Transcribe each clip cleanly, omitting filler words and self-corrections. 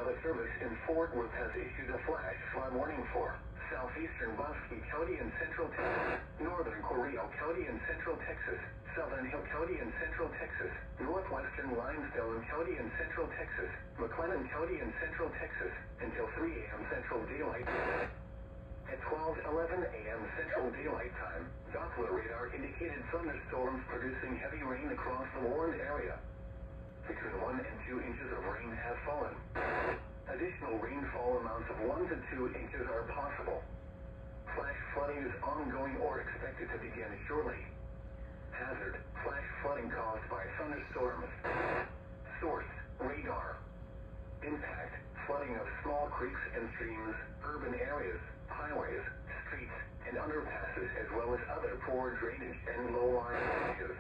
Pilot Service in Fort Worth has issued a flash flood warning for southeastern Bosque County and central Texas, northern Corio County and central Texas, southern Hill County and central Texas, northwestern Limestone County and central Texas, McLennan County and central Texas, until 3 a.m. Central Daylight Time. At 12:11 a.m. Central Daylight Time, Doppler radar indicated thunderstorms producing heavy rain across the warned area. Between 1 and 2 inches of rain have fallen. Additional rainfall amounts of 1 to 2 inches are possible. Flash flooding is ongoing or expected to begin shortly. Hazard: flash flooding caused by thunderstorms. Source: radar. Impact: flooding of small creeks and streams, urban areas, highways, streets, and underpasses, as well as other poor drainage and low-lying areas.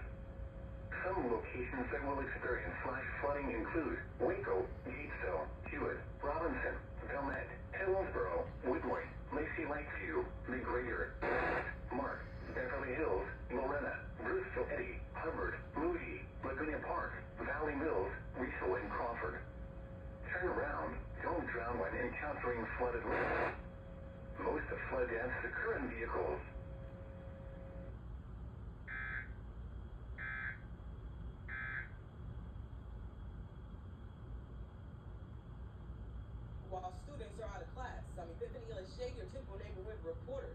Some locations that will experience flash flooding include Waco, Gatesville, Hewitt, Robinson, Belmont, Hillsboro, Woodward, Lacey Lakeview, McGregor, Mark, Beverly Hills, Lorena, Brewster Eddy, Hubbard, Moody, Laguna Park, Valley Mills, Riesel, and Crawford. Turn around. Don't drown when encountering flooded roads. Most of flood deaths occur in vehicles. While students are out of class. I'm Epiphany Lachey, your Temple neighborhood reporter.